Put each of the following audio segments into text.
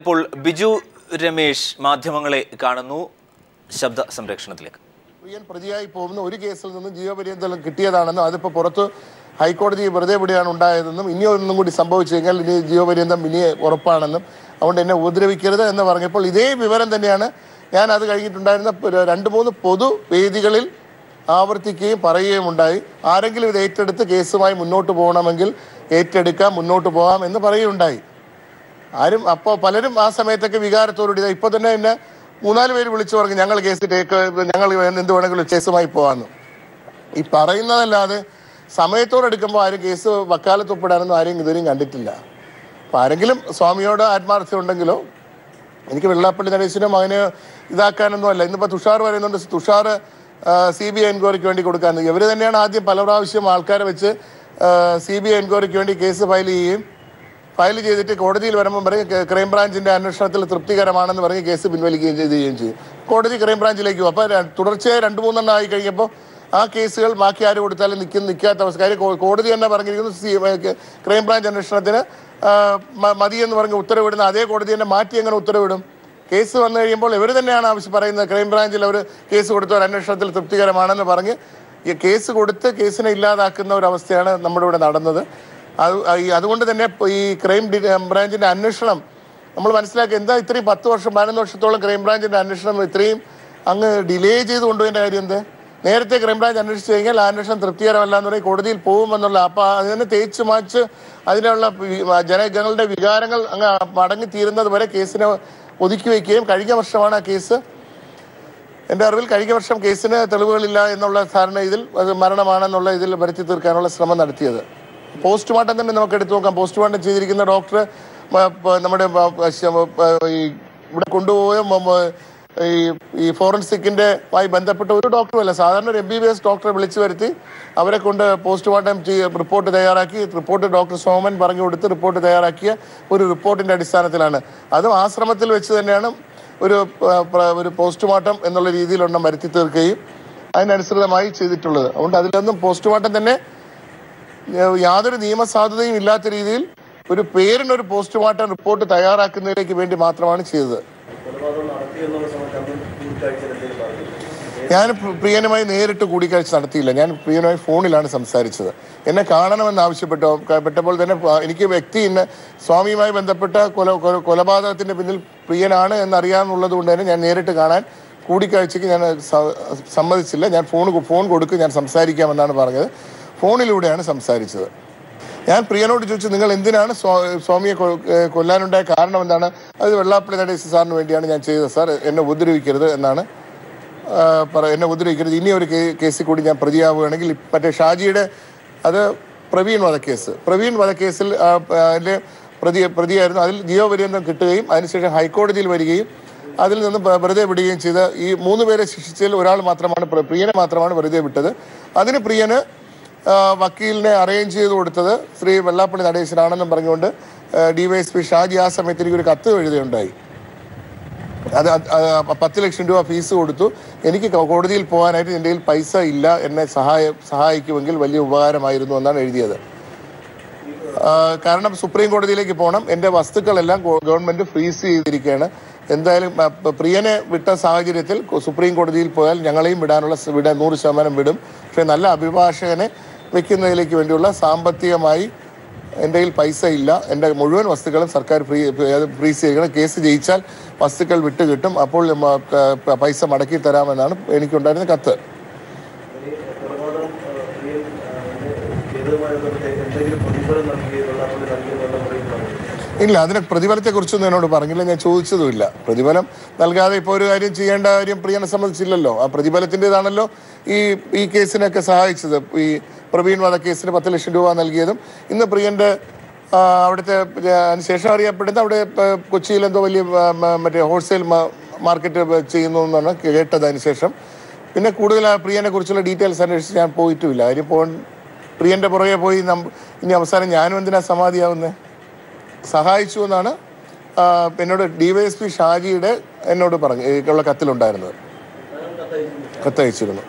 ഇപ്പോൾ ബിജു രമേശ് മാധ്യമങ്ങളെ കാണുന്നു. ശബ്ദ സംരക്ഷണത്തിലേക്ക്. പ്രിയൻ പ്രതിയായി പോകുന്ന ഒരു കേസിൽ നിന്നും ജീവപര്യന്തം കിട്ടിയതാണെന്നും അതിപ്പോൾ പുറത്ത് ഹൈക്കോടതി വെറുതെ വിടുകയാണ് ഉണ്ടായതെന്നും ഇനി ഒന്നും കൂടി സംഭവിച്ചു കഴിഞ്ഞാൽ ഇനി ജീവപര്യന്തം ഇനി ഉറപ്പാണെന്നും അതുകൊണ്ട് എന്നെ ഉപദ്രവിക്കരുത് എന്ന് പറഞ്ഞപ്പോൾ ഇതേ വിവരം തന്നെയാണ് ഞാൻ അത് കഴിഞ്ഞിട്ടുണ്ടായിരുന്ന 2-3 പൊതുവേദികളിൽ ആവർത്തിക്കുകയും പറയുകയും ഉണ്ടായി. ആരെങ്കിലും ഇത് ഏറ്റെടുത്ത് കേസുമായി മുന്നോട്ട് പോകണമെങ്കിൽ ഏറ്റെടുക്കാം, മുന്നോട്ട് പോകാം എന്ന് പറയുകയുണ്ടായി. അപ്പോൾ പലരും ആ സമയത്തൊക്കെ വികാരത്തോടുകൂടി ഇപ്പോൾ തന്നെ എന്നെ 3-4 പേര് വിളിച്ചു പറഞ്ഞു ഞങ്ങൾ ഞങ്ങൾ എന്ത് വേണമെങ്കിലും കേസുമായി പോകാമെന്ന്. ഈ പറയുന്നതല്ലാതെ സമയത്തോടെടുക്കുമ്പോൾ ആരും കേസ് വക്കാലത്തൊപ്പിടാനൊന്നും ആരെയും ഇതുവരെയും കണ്ടിട്ടില്ല. അപ്പോൾ ആരെങ്കിലും സ്വാമിയോട് ആത്മാർത്ഥ്യം ഉണ്ടെങ്കിലോ, എനിക്ക് വെള്ളാപ്പള്ളി നടേശനും മകന് ഇതാക്കാനൊന്നും അല്ല. ഇന്നിപ്പോൾ തുഷാർ പറയുന്നുണ്ട് തുഷാർ CBI എൻക്വയറിക്ക് വേണ്ടി കൊടുക്കാൻ. ഇവർ തന്നെയാണ് ആദ്യം പല പ്രാവശ്യം ആൾക്കാരെ വെച്ച് CBI എൻക്വയറിക്ക് വേണ്ടി കേസ് ഫയൽ ചെയ്തിട്ട് കോടതിയിൽ വരുമ്പോൾ പറയും ക്രൈംബ്രാഞ്ചിൻ്റെ അന്വേഷണത്തിൽ തൃപ്തികരമാണെന്ന് പറഞ്ഞ് കേസ് പിൻവലിക്കുകയും ചെയ്യുകയും ചെയ്യും. കോടതി ക്രൈംബ്രാഞ്ചിലേക്ക് പോകും. അപ്പോൾ തുടർച്ചയായി 2-3 ആയി കഴിയുമ്പോൾ ആ കേസുകൾ ബാക്കി ആര് കൊടുത്താലും നിൽക്കാത്ത അവസ്ഥ. കാര്യം കോടതി തന്നെ പറഞ്ഞിരിക്കുന്നു ക്രൈംബ്രാഞ്ച് അന്വേഷണത്തിന് മതിയെന്ന് പറഞ്ഞ് ഉത്തരവിടുന്ന അതേ കോടതി തന്നെ മാറ്റി എങ്ങനെ ഉത്തരവിടും? കേസ് വന്നു കഴിയുമ്പോൾ ഇവർ തന്നെയാണ് പറയുന്നത് ക്രൈംബ്രാഞ്ചിൽ അവർ കേസ് കൊടുത്തവർ അന്വേഷണത്തിൽ തൃപ്തികരമാണെന്ന് പറഞ്ഞ് ഈ കേസ് കൊടുത്ത് കേസിനെ ഇല്ലാതാക്കുന്ന ഒരവസ്ഥയാണ് നമ്മുടെ ഇവിടെ നടന്നത്. അതുകൊണ്ട് തന്നെ ഈ ക്രൈംബ്രാഞ്ചിൻ്റെ അന്വേഷണം നമ്മൾ മനസ്സിലാക്കി എന്താ ഇത്രയും 10 വർഷം 11 വർഷത്തോളം ക്രൈംബ്രാഞ്ചിൻ്റെ അന്വേഷണം ഇത്രയും അങ്ങ് ഡിലേ ചെയ്ത് കൊണ്ടുപോയതിൻ്റെ കാര്യം എന്ത്? നേരത്തെ ക്രൈംബ്രാഞ്ച് അന്വേഷിച്ച് കഴിഞ്ഞാൽ ആ അന്വേഷണം തൃപ്തികരമല്ല എന്ന് പറയും, കോടതിയിൽ പോകുമെന്നുള്ള. അപ്പോൾ അതിനെ തേച്ച് മാച്ച് അതിനുള്ള ജനങ്ങളുടെ വികാരങ്ങൾ അങ്ങ് മടങ്ങിത്തീരുന്നത് വരെ കേസിനെ ഒതുക്കി വയ്ക്കുകയും കഴിഞ്ഞ വർഷമാണ് ആ കേസ്, എൻ്റെ അറിവിൽ കഴിഞ്ഞ വർഷം കേസിന് തെളിവുകളില്ല എന്നുള്ള ധാരണ ഇതിൽ അത് മരണമാണെന്നുള്ള ഇതിൽ വരുത്തി തീർക്കാനുള്ള ശ്രമം നടത്തിയത്. പോസ്റ്റ്മോർട്ടം തന്നെ നമുക്ക് എടുത്തു നോക്കാം. പോസ്റ്റ്മോർട്ടം ചെയ്തിരിക്കുന്ന ഡോക്ടർ നമ്മുടെ ഇവിടെ കൊണ്ടുപോയ ഈ ഫോറൻസിക്കിൻ്റെമായി ബന്ധപ്പെട്ട ഒരു ഡോക്ടറുമല്ല, സാധാരണ ഒരു MBBS ഡോക്ടറെ വിളിച്ചു വരുത്തി അവരെ കൊണ്ട് പോസ്റ്റ്മോർട്ടം റിപ്പോർട്ട് തയ്യാറാക്കി, റിപ്പോർട്ട് ഡോക്ടർ സോമൻ പറഞ്ഞു കൊടുത്ത് റിപ്പോർട്ട് തയ്യാറാക്കിയ ഒരു റിപ്പോർട്ടിൻ്റെ അടിസ്ഥാനത്തിലാണ്. അതും ആശ്രമത്തിൽ വെച്ച് തന്നെയാണ് ഒരു പോസ്റ്റ്മോർട്ടം എന്നുള്ള രീതിയിലൊന്നും വരുത്തി തീർക്കുകയും അതിനനുസൃതമായി ചെയ്തിട്ടുള്ളത്. അതുകൊണ്ട് അതിലൊന്നും പോസ്റ്റ്മോർട്ടം തന്നെ യാതൊരു നിയമസാധുതയും ഇല്ലാത്ത രീതിയിൽ ഒരു പേരിനൊരു പോസ്റ്റ്മോർട്ടം റിപ്പോർട്ട് തയ്യാറാക്കുന്നതിലേക്ക് വേണ്ടി മാത്രമാണ് ചെയ്തത്. ഞാൻ പ്രിയനുമായി നേരിട്ട് കൂടിക്കാഴ്ച നടത്തിയില്ല. ഞാൻ പ്രിയനുമായി ഫോണിലാണ് സംസാരിച്ചത്. എന്നെ കാണണമെന്ന് ആവശ്യപ്പെട്ടപ്പോൾ തന്നെ എനിക്ക് സ്വാമിയുമായി ബന്ധപ്പെട്ട കൊലപാതകത്തിന്റെ പിന്നിൽ പ്രിയനാണ് എന്നറിയാമെന്നുള്ളത് കൊണ്ട് തന്നെ ഞാൻ നേരിട്ട് കാണാൻ കൂടിക്കാഴ്ചയ്ക്ക് ഞാൻ സമ്മതിച്ചില്ല. ഞാൻ ഫോൺ കൊടുക്കും, ഞാൻ സംസാരിക്കാമെന്നാണ് പറഞ്ഞത്. ഫോണിലൂടെയാണ് സംസാരിച്ചത്. ഞാൻ പ്രിയനോട് ചോദിച്ചു നിങ്ങൾ എന്തിനാണ് സ്വാമിയെ കൊല്ലാനുണ്ടായ കാരണം എന്താണ്? അത് വെള്ളാപ്പള്ളി നടേശൻ സാറിന് വേണ്ടിയാണ് ഞാൻ ചെയ്തത് സാർ, എന്നെ ഉപദ്രവിക്കരുത് എന്നാണ് എന്നെ ഉപദ്രവിക്കരുത്. ഇനി ഒരു കേസിൽ കൂടി ഞാൻ പ്രതിയാവുകയാണെങ്കിൽ മറ്റേ ഷാജിയുടെ അത് പ്രവീൺ വധക്കേസിൽ അതിൻ്റെ പ്രതിയായിരുന്നു. അതിൽ ജീവപര്യന്തം കിട്ടുകയും അതിനുശേഷം ഹൈക്കോടതിയിൽ വരികയും അതിൽ നിന്ന് വെറുതെ വിടുകയും ചെയ്ത ഈ 3 പേരെ ശിക്ഷിച്ചതിൽ ഒരാൾ മാത്രമാണ് പ്രിയനെ മാത്രമാണ് വെറുതെ വിട്ടത്. അതിന് പ്രിയന് വക്കീലിനെ അറേഞ്ച് ചെയ്ത് കൊടുത്തത് ശ്രീ വെള്ളാപ്പള്ളി നടേശനാണെന്നും പറഞ്ഞുകൊണ്ട് DYSP ഷാജി ആ സമയത്ത് എനിക്കൊരു കത്ത് എഴുതുകയുണ്ടായി. അത് 10 ലക്ഷം രൂപ ഫീസ് കൊടുത്തു. എനിക്ക് കോടതിയിൽ പോകാനായിട്ട് എൻ്റെ കയ്യിൽ പൈസ ഇല്ല, എന്നെ സഹായിക്കുമെങ്കിൽ വലിയ ഉപകാരമായിരുന്നു എന്നാണ് എഴുതിയത്. കാരണം സുപ്രീം കോടതിയിലേക്ക് പോകണം, എൻ്റെ വസ്തുക്കളെല്ലാം ഗവൺമെൻറ് ഫ്രീസ് ചെയ്തിരിക്കുകയാണ്. എന്തായാലും പ്രിയനെ വിട്ട സാഹചര്യത്തിൽ സുപ്രീം കോടതിയിൽ പോയാൽ ഞങ്ങളെയും വിടാൻ 100% വിടും. പക്ഷേ നല്ല അഭിഭാഷകനെ വെക്കുന്നതിലേക്ക് വേണ്ടിയുള്ള സാമ്പത്തികമായി എൻ്റെ കയ്യിൽ പൈസ ഇല്ല, എൻ്റെ മുഴുവൻ വസ്തുക്കളും സർക്കാർ ഫ്രീസ് ചെയ്യണം, കേസ് ജയിച്ചാൽ വസ്തുക്കൾ വിട്ടുകിട്ടും, അപ്പോൾ പൈസ മടക്കി തരാമെന്നാണ് എനിക്കുണ്ടായിരുന്ന കത്ത്. ഇല്ല, അതിന് പ്രതിഫലത്തെക്കുറിച്ചൊന്നും എന്നോട് പറഞ്ഞില്ല, ഞാൻ ചോദിച്ചതുമില്ല. പ്രതിഫലം നൽകാതെ ഇപ്പോൾ ഒരു കാര്യം ചെയ്യേണ്ട കാര്യം പ്രിയനെ സംബന്ധിച്ചില്ലല്ലോ. ആ പ്രതിഫലത്തിൻ്റെതാണല്ലോ ഈ കേസിനൊക്കെ സഹായിച്ചത്. ഈ പ്രവീൺ വധക്കേസിന് 10 ലക്ഷം രൂപ നൽകിയതും ഇന്ന് പ്രിയൻ്റെ അവിടുത്തെ അതിനുശേഷം അറിയപ്പെടുന്ന അവിടെ കൊച്ചിയിൽ എന്തോ വലിയ മറ്റേ ഹോൾസെയിൽ മാർക്കറ്റ് ചെയ്യുന്നു എന്നാണ് കേട്ടത്. അതിനുശേഷം പിന്നെ കൂടുതൽ പ്രിയനെ കുറിച്ചുള്ള ഡീറ്റെയിൽസ് അന്വേഷിച്ച് ഞാൻ പോയിട്ടുമില്ല. കാര്യം പ്രിയൻ്റെ പുറകെ പോയി ഇനി അവസാനം ഞാനും എന്തിനാ സമാധിയാവുന്നത്? സഹായിച്ചു എന്നാണ് എന്നോട് DYSP ഷാജിയുടെ എന്നോട് ഉള്ള കത്തിലുണ്ടായിരുന്നത്. കത്തയച്ചിരുന്നു,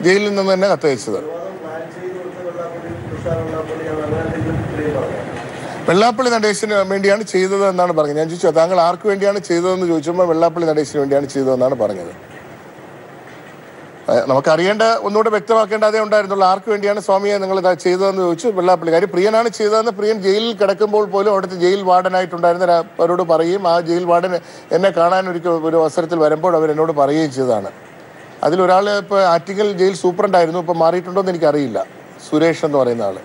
ജയിലിൽ നിന്ന് തന്നെ കത്തയച്ചത്. വെള്ളാപ്പള്ളി നടേശന് വേണ്ടിയാണ് ചെയ്തത് എന്നാണ് പറഞ്ഞത്. ഞാൻ ചോദിച്ചു താങ്കൾ ആർക്ക് വേണ്ടിയാണ് ചെയ്തതെന്ന് ചോദിച്ചപ്പോൾ വെള്ളാപ്പള്ളി നടേശന് വേണ്ടിയാണ് ചെയ്തതെന്നാണ് പറഞ്ഞത്. നമുക്കറിയേണ്ട ഒന്നുകൂടെ വ്യക്തമാക്കേണ്ട അതേ ഉണ്ടായിരുന്നുള്ളൂ. ആർക്ക് വേണ്ടിയാണ് സ്വാമിയെ നിങ്ങൾ ചെയ്തതെന്ന് ചോദിച്ചു. വെള്ളാപ്പള്ളി കാര്യം പ്രിയനാണ് ചെയ്തതെന്ന് പ്രിയൻ ജയിലിൽ കിടക്കുമ്പോൾ പോലും അവിടുത്തെ ജയിൽ വാർഡനായിട്ടുണ്ടായിരുന്നവരോട് പറയുകയും ആ ജയിൽ വാർഡൻ എന്നെ കാണാൻ ഒരു അവസരത്തിൽ വരുമ്പോൾ അവരെന്നോട് പറയുകയും ചെയ്തതാണ്. അതിലൊരാൾ ഇപ്പോൾ ആറ്റിങ്ങൽ ജയിൽ സൂപ്രണ്ടായിരുന്നു, ഇപ്പോൾ മാറിയിട്ടുണ്ടോ എന്ന് എനിക്കറിയില്ല. സുരേഷ് എന്ന് പറയുന്ന ആൾ.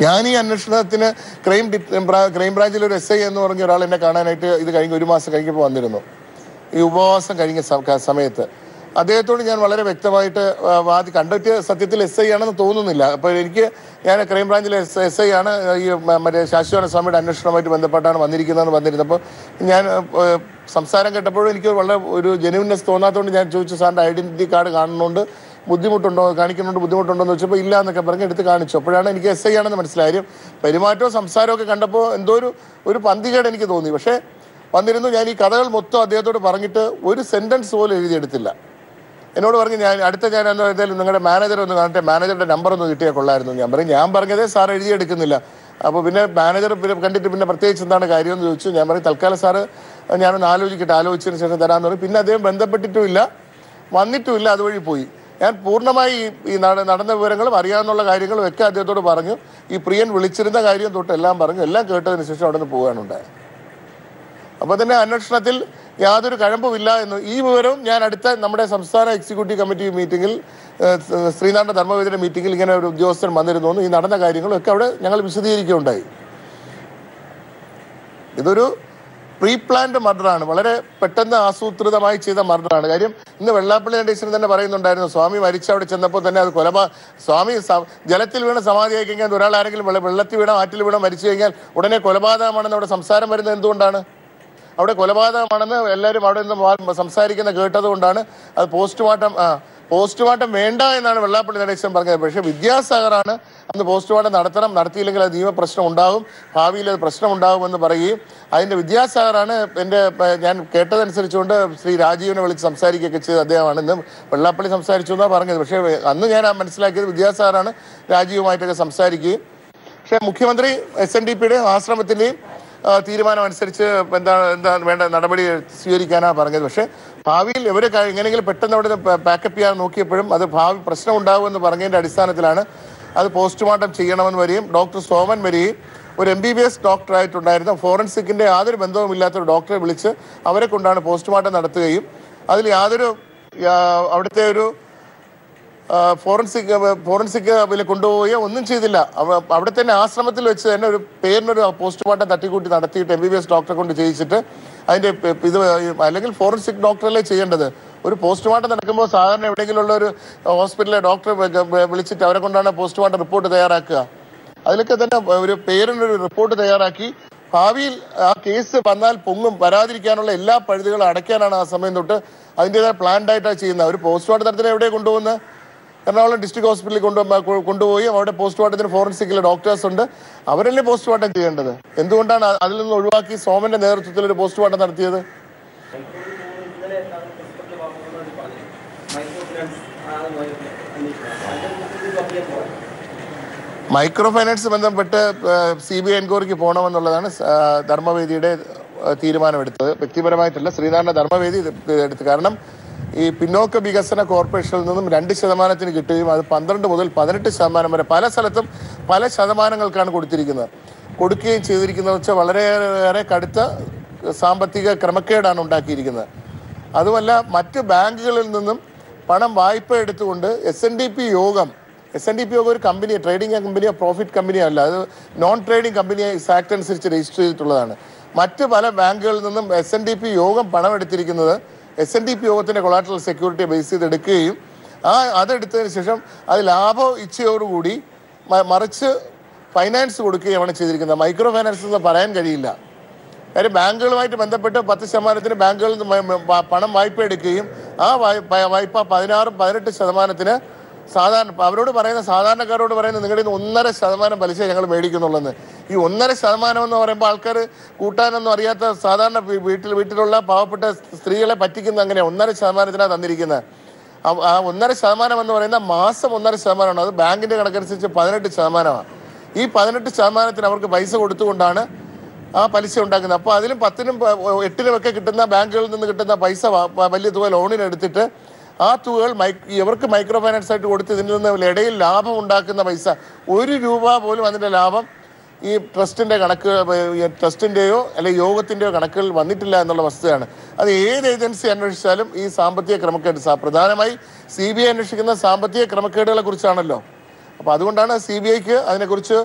ഞാൻ ഈ അന്വേഷണത്തിന് ക്രൈംബ്രാഞ്ചിൽ ഒരു SI എന്ന് പറഞ്ഞ ഒരാൾ എന്നെ കാണാനായിട്ട് ഇത് കഴിഞ്ഞ് 1 മാസം കഴിഞ്ഞപ്പോൾ വന്നിരുന്നു. ഈ ഉപവാസം കഴിഞ്ഞ സമയത്ത് അദ്ദേഹത്തോട് ഞാൻ വളരെ വ്യക്തമായിട്ട് കണ്ടിട്ട് സത്യത്തിൽ SI ആണെന്ന് തോന്നുന്നില്ല. അപ്പോൾ ഞാൻ ക്രൈംബ്രാഞ്ചിലെ SI ആണ്, ഈ മറ്റേ ശാശ്വത സ്വാമിയുടെ അന്വേഷണവുമായിട്ട് ബന്ധപ്പെട്ടാണ് വന്നിരുന്നപ്പോൾ ഞാൻ സംസാരം കേട്ടപ്പോഴും എനിക്ക് വളരെ ഒരു ജെന്യൂൻനെസ് തോന്നാത്തതുകൊണ്ട് ഞാൻ ചോദിച്ചു, സാറിൻ്റെ ഐഡൻറ്റിറ്റി കാർഡ് കാണിക്കുന്നുണ്ടോ ബുദ്ധിമുട്ടുണ്ടോ എന്ന് വെച്ചപ്പോൾ ഇല്ല എന്നൊക്കെ പറഞ്ഞ് എടുത്ത് കാണിച്ചു. അപ്പോഴാണ് എനിക്ക് SI ആണെന്ന് മനസ്സിലായത്. പെരുമാറ്റവും സംസാരമൊക്കെ കണ്ടപ്പോൾ എന്തോ ഒരു പന്തികേട് എനിക്ക് തോന്നി. പക്ഷേ വന്നിരുന്നു. ഞാൻ ഈ കഥകൾ മൊത്തം അദ്ദേഹത്തോട് പറഞ്ഞിട്ട് ഒരു സെൻറ്റൻസ് പോലും എഴുതിയെടുത്തില്ല. എന്നോട് പറഞ്ഞു ഞാൻ എന്തായാലും നിങ്ങളുടെ മാനേജർ ഒന്ന് കാണട്ടെ, മാനേജറുടെ നമ്പർ ഒന്ന് കിട്ടിയാൽ കൊള്ളായിരുന്നു. ഞാൻ പറഞ്ഞതേ സാർ എഴുതിയെടുക്കുന്നില്ല. അപ്പോൾ പിന്നെ മാനേജർ കണ്ടിട്ട് പിന്നെ പ്രത്യേകിച്ച് എന്താണ് കാര്യമെന്ന് ചോദിച്ചു. ഞാൻ പറയും തൽക്കാലം സാറ് ഞാനൊന്ന് ആലോചിച്ചതിന് ശേഷം തരാമെന്ന് പറയും. പിന്നെ അദ്ദേഹം ബന്ധപ്പെട്ടിട്ടുമില്ല, വന്നിട്ടുമില്ല, അതുവഴി പോയി. ഞാൻ പൂർണ്ണമായി ഈ നടന്ന വിവരങ്ങളും അറിയാവുന്ന കാര്യങ്ങളും ഒക്കെ അദ്ദേഹത്തോട് പറഞ്ഞു. ഈ പ്രിയൻ വിളിച്ചിരുന്ന കാര്യം തൊട്ട് എല്ലാം പറഞ്ഞു. എല്ലാം കേട്ടതിന് ശേഷം അവിടെ നിന്ന് പോവുകയാണ് ഉണ്ടായത്. അപ്പോൾ തന്നെ അന്വേഷണത്തിൽ യാതൊരു കഴമ്പുമില്ല എന്ന് ഈ വിവരവും ഞാൻ അടുത്ത നമ്മുടെ സംസ്ഥാന എക്സിക്യൂട്ടീവ് കമ്മിറ്റി മീറ്റിങ്ങിൽ, ശ്രീനാരായണ ധർമ്മവേദിയുടെ മീറ്റിങ്ങിൽ ഇങ്ങനെ ഒരു ഉദ്യോഗസ്ഥൻ വന്നിരുന്നു. ഈ നടന്ന കാര്യങ്ങളും ഒക്കെ അവിടെ ഞങ്ങൾ വിശദീകരിക്കുകയുണ്ടായി. ഇതൊരു പ്രീ പ്ലാൻഡ് മർഡറാണ്, വളരെ പെട്ടെന്ന് ആസൂത്രിതമായി ചെയ്ത മർഡറാണ്. കാര്യം ഇന്ന് വെള്ളാപ്പള്ളി നടേശൻ തന്നെ പറയുന്നുണ്ടായിരുന്നു, സ്വാമി മരിച്ച അവിടെ ചെന്നപ്പോൾ തന്നെ അത് സ്വാമി ജലത്തിൽ വീണ് സമാധിയായി കഴിഞ്ഞാൽ ഒരാൾ ആരെങ്കിലും വെള്ളത്തിൽ വീണോ ആറ്റിൽ വീണോ മരിച്ചു കഴിഞ്ഞാൽ ഉടനെ കൊലപാതകമാണെന്ന് അവിടെ സംസാരം വരുന്നത് എന്തുകൊണ്ടാണ്? അവിടെ കൊലപാതകമാണെന്ന് എല്ലാവരും അവിടെ നിന്ന് സംസാരിക്കുന്ന കേട്ടതുകൊണ്ടാണ്. അത് പോസ്റ്റ്മോർട്ടം വേണ്ട എന്നാണ് വെള്ളാപ്പള്ളി നടേശൻ പറഞ്ഞത്. പക്ഷേ വിദ്യാസാഗറാണ് അന്ന് പോസ്റ്റ്മോർട്ടം നടത്തിയില്ലെങ്കിൽ അത് നിയമപ്രശ്നം ഉണ്ടാകും, ഭാവിയിൽ അത് പ്രശ്നം ഉണ്ടാകുമെന്ന് പറയുകയും അതിൻ്റെ വിദ്യാസാഗറാണ് ഞാൻ കേട്ടതനുസരിച്ചുകൊണ്ട് ശ്രീ രാജീവിനെ വിളിച്ച് സംസാരിക്കുകയൊക്കെ ചെയ്ത് അദ്ദേഹമാണ്. ഇന്ന് വെള്ളാപ്പള്ളി സംസാരിച്ചു എന്നാണ് പറഞ്ഞത്. പക്ഷേ അന്ന് ഞാൻ മനസ്സിലാക്കിയത് വിദ്യാസാഗറാണ് രാജീവുമായിട്ടൊക്കെ സംസാരിക്കുകയും. പക്ഷേ മുഖ്യമന്ത്രി SNDPയുടെയും ആശ്രമത്തിൻ്റെയും തീരുമാനം അനുസരിച്ച് എന്താ വേണ്ട നടപടി സ്വീകരിക്കാനാണ് പറഞ്ഞത്. പക്ഷേ ഭാവിയിൽ ഇവരെ എങ്ങനെയെങ്കിലും പെട്ടെന്ന് അവിടെ പാക്കപ്പ് ചെയ്യാൻ നോക്കിയപ്പോഴും അത് ഭാവി പ്രശ്നം ഉണ്ടാകുമെന്ന് പറഞ്ഞതിൻ്റെ അടിസ്ഥാനത്തിലാണ് അത് പോസ്റ്റ്മോർട്ടം ചെയ്യണമെന്ന് വരികയും ഡോക്ടർ സോമൻ വരികയും ഒരു MBBS ഡോക്ടറായിട്ടുണ്ടായിരുന്ന ഫോറൻസിക്കിൻ്റെ യാതൊരു ബന്ധവുമില്ലാത്തൊരു ഡോക്ടറെ വിളിച്ച് അവരെ കൊണ്ടാണ് പോസ്റ്റ്മോർട്ടം നടത്തുകയും അതിൽ യാതൊരു അവിടുത്തെ ഒരു ഫോറൻസിക് അതിൽ കൊണ്ടുപോവുകയോ ഒന്നും ചെയ്തില്ല. അവിടെ തന്നെ ആശ്രമത്തിൽ വെച്ച് തന്നെ ഒരു പേരിനൊരു പോസ്റ്റ്മോർട്ടം തട്ടിക്കൂട്ടി നടത്തിയിട്ട് MBBS ഡോക്ടറെ കൊണ്ട് ചെയ്യിച്ചിട്ട് അതിൻ്റെ ഇത് അല്ലെങ്കിൽ ഫോറൻസിക് ഡോക്ടറല്ലേ ചെയ്യേണ്ടത്. ഒരു പോസ്റ്റ്മോർട്ടം നടക്കുമ്പോൾ സാധാരണ എവിടെയെങ്കിലും ഉള്ള ഒരു ഹോസ്പിറ്റലിലെ ഡോക്ടറെ വിളിച്ചിട്ട് അവരെ കൊണ്ടാണ് പോസ്റ്റ്മോർട്ടം റിപ്പോർട്ട് തയ്യാറാക്കുക. അതിലൊക്കെ തന്നെ ഒരു പേരിനൊരു റിപ്പോർട്ട് തയ്യാറാക്കി ഭാവിയിൽ ആ കേസ് വന്നാൽ വരാതിരിക്കാനുള്ള എല്ലാ പഴുതുകളും അടയ്ക്കാനാണ് ആ സമയം തൊട്ട് അതിൻ്റെതായ പ്ലാൻഡായിട്ടാണ് ചെയ്യുന്നത്. ഒരു പോസ്റ്റ്മോർട്ടം നടത്തിന് എവിടെ കൊണ്ടുപോകുന്നത്? എറണാകുളം ഡിസ്ട്രിക്ട് ഹോസ്പിറ്റലിൽ കൊണ്ടുപോയി അവിടെ പോസ്റ്റ്മോർട്ടത്തിന് ഫോറൻസിക്കിലെ ഡോക്ടേഴ്സ് ഉണ്ട്, അവരല്ലേ പോസ്റ്റ്മോർട്ടം ചെയ്യേണ്ടത്. എന്തുകൊണ്ടാണ് അതിൽ നിന്ന് ഒഴിവാക്കി സോമന്റെ നേതൃത്വത്തിൽ ഒരു പോസ്റ്റ്മോർട്ടം നടത്തിയത്? മൈക്രോ ഫൈനാൻസ് ബന്ധപ്പെട്ട് CBI എൻക്വയറിക്ക് പോകണമെന്നുള്ളതാണ് ധർമ്മവേദിയുടെ തീരുമാനമെടുത്തത്. വ്യക്തിപരമായിട്ടല്ല, ശ്രീനാരായണ ധർമ്മവേദി എടുത്ത്. കാരണം ഈ പിന്നോക്ക വികസന കോർപ്പറേഷനിൽ നിന്നും 2% കിട്ടുകയും അത് 12 മുതൽ 18% വരെ പല സ്ഥലത്തും പല ശതമാനങ്ങൾക്കാണ് കൊടുക്കുകയും ചെയ്തിരിക്കുന്നത് വെച്ചാൽ വളരെയേറെ കടുത്ത സാമ്പത്തിക ക്രമക്കേടാണ് ഉണ്ടാക്കിയിരിക്കുന്നത്. അതുമല്ല മറ്റ് ബാങ്കുകളിൽ നിന്നും പണം വായ്പ എടുത്തുകൊണ്ട് SNDP യോഗം ഒരു കമ്പനി, ട്രേഡിംഗ് കമ്പനിയോ പ്രോഫിറ്റ് കമ്പനിയോ അല്ല, അത് നോൺ ട്രേഡിംഗ് കമ്പനി ആക്ട് അനുസരിച്ച് രജിസ്റ്റർ ചെയ്തിട്ടുള്ളതാണ്. മറ്റ് പല ബാങ്കുകളിൽ നിന്നും SNDP യോഗം പണം എടുത്തിരിക്കുന്നത് SNDP യോഗത്തിൻ്റെ കൊളാട്രൽ സെക്യൂരിറ്റി ബേസ് ചെയ്ത് എടുക്കുകയും അതെടുത്തതിന് ശേഷം അത് ലാഭ ഇച്ഛയോടുകൂടി മറിച്ച് ഫൈനാൻസ് കൊടുക്കുകയാണ് ചെയ്തിരിക്കുന്നത്. മൈക്രോ ഫൈനാൻസ് എന്ന് പറയാൻ കഴിയില്ല. കാര്യം ബാങ്കുകളുമായിട്ട് ബന്ധപ്പെട്ട് 10% ബാങ്കുകളിൽ നിന്ന് പണം വായ്പ എടുക്കുകയും ആ വായ്പ 16-18% അവരോട് പറയുന്ന സാധാരണക്കാരോട് പറയുന്നത് നിങ്ങളുടെ 1.5% പലിശ ഞങ്ങൾ മേടിക്കുന്നുള്ളെന്ന്. ഈ 1.5% എന്ന് പറയുമ്പോൾ ആൾക്കാർ കൂട്ടാനൊന്നും അറിയാത്ത സാധാരണ വീട്ടിലുള്ള പാവപ്പെട്ട സ്ത്രീകളെ പറ്റിക്കുന്ന അങ്ങനെ 1.5%-നാണ് തന്നിരിക്കുന്നത്. ആ 1.5% എന്ന് പറയുന്ന മാസം 1.5%, അത് ബാങ്കിന്റെ കണക്കനുസരിച്ച് 18%. ഈ 18%-ത്തിന് അവർക്ക് പൈസ കൊടുത്തുകൊണ്ടാണ് ആ പലിശ ഉണ്ടാക്കുന്നത്. അപ്പോൾ അതിലും 10-നും 8-നും ഒക്കെ കിട്ടുന്ന ബാങ്കുകളിൽ നിന്ന് കിട്ടുന്ന പൈസ വലിയ തുക ലോണിന് എടുത്തിട്ട് ആ തുകകൾ ഇവർക്ക് മൈക്രോ ഫൈനാൻസ് ആയിട്ട് കൊടുത്ത് ഇതിൽ നിന്ന് ഇടയിൽ ലാഭം ഉണ്ടാക്കുന്ന പൈസ 1 രൂപ പോലും അതിൻ്റെ ലാഭം ഈ ട്രസ്റ്റിൻ്റെയോ അല്ലെങ്കിൽ യോഗത്തിൻ്റെയോ കണക്കുകളിൽ വന്നിട്ടില്ല എന്നുള്ള വസ്തുതയാണ്. അത് ഏത് ഏജൻസി അന്വേഷിച്ചാലും ഈ സാമ്പത്തിക ക്രമക്കേട്, പ്രധാനമായി CBI അന്വേഷിക്കുന്ന സാമ്പത്തിക ക്രമക്കേടുകളെ കുറിച്ചാണല്ലോ. അപ്പോൾ അതുകൊണ്ടാണ് CBIക്ക് അതിനെക്കുറിച്ച്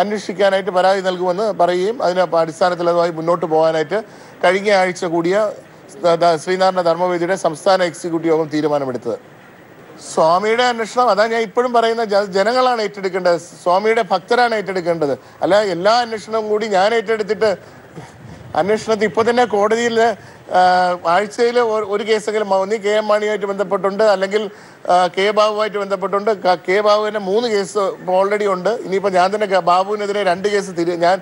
അന്വേഷിക്കാനായിട്ട് പരാതി നൽകുമെന്ന് പറയുകയും അതിന് അടിസ്ഥാനത്തിൽ അതുമായി മുന്നോട്ട് പോകാനായിട്ട് കഴിഞ്ഞ ആഴ്ച കൂടിയ ശ്രീനാരായണ ധർമ്മവേദിയുടെ സംസ്ഥാന എക്സിക്യൂട്ടീവ് യോഗം തീരുമാനമെടുത്തത്. സ്വാമിയുടെ അന്വേഷണം, അതാ ഞാൻ ഇപ്പോഴും പറയുന്ന, ജനങ്ങളാണ് ഏറ്റെടുക്കേണ്ടത്, സ്വാമിയുടെ ഭക്തരാണ് ഏറ്റെടുക്കേണ്ടത്. അല്ല എല്ലാ അന്വേഷണവും കൂടി ഞാൻ ഏറ്റെടുത്തിട്ട് അന്വേഷണത്തിൽ ഇപ്പോൾ തന്നെ കോടതിയിൽ ആഴ്ചയിൽ ഒരു കേസെങ്കിലും ഒന്നി KM മാണിയുമായിട്ട് ബന്ധപ്പെട്ടുണ്ട്, അല്ലെങ്കിൽ K ബാബുവായിട്ട് ബന്ധപ്പെട്ടുണ്ട്. K ബാബുവിൻ്റെ 3 കേസ് ഓൾറെഡി ഉണ്ട്. ഇനിയിപ്പോൾ ഞാൻ തന്നെ ബാബുവിനെതിരെ 2 കേസ് ഞാൻ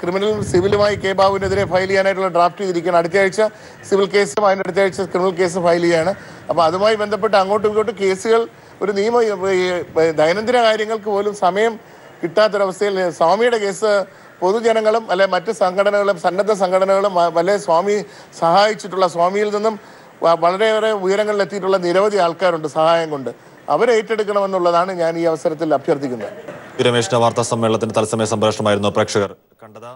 ക്രിമിനലും സിവിലുമായി K ബാബുവിനെതിരെ ഫയൽ ചെയ്യാനായിട്ടുള്ള ഡ്രാഫ്റ്റ് ചെയ്തിരിക്കുകയാണ്. അടുത്ത ആഴ്ച സിവിൽ കേസും അതിൻ്റെ അടുത്ത ആഴ്ച ക്രിമിനൽ കേസ് ഫയൽ ചെയ്യാണ്. അപ്പോൾ അതുമായി ബന്ധപ്പെട്ട് അങ്ങോട്ടും ഇങ്ങോട്ടും കേസുകൾ, ഒരു ദൈനംദിന കാര്യങ്ങൾക്ക് പോലും സമയം കിട്ടാത്തൊരവസ്ഥയിൽ സ്വാമിയുടെ കേസ് പൊതുജനങ്ങളും അല്ലെ മറ്റ് സംഘടനകളും സന്നദ്ധ സംഘടനകളും വലിയ സ്വാമി സഹായിച്ചിട്ടുള്ള, സ്വാമിയിൽ നിന്നും വളരെയേറെ ഉയരങ്ങളിലെത്തിയിട്ടുള്ള നിരവധി ആൾക്കാരുണ്ട് സഹായം കൊണ്ട്. അവരെ ഏറ്റെടുക്കണമെന്നുള്ളതാണ് ഞാൻ ഈ അവസരത്തിൽ അഭ്യർത്ഥിക്കുന്നത്. രമേശിന്റെ വാർത്താ സമ്മേളനത്തിന് തത്സമയ സംപ്രേഷണമായിരുന്നു പ്രേക്ഷകർ കണ്ടത്.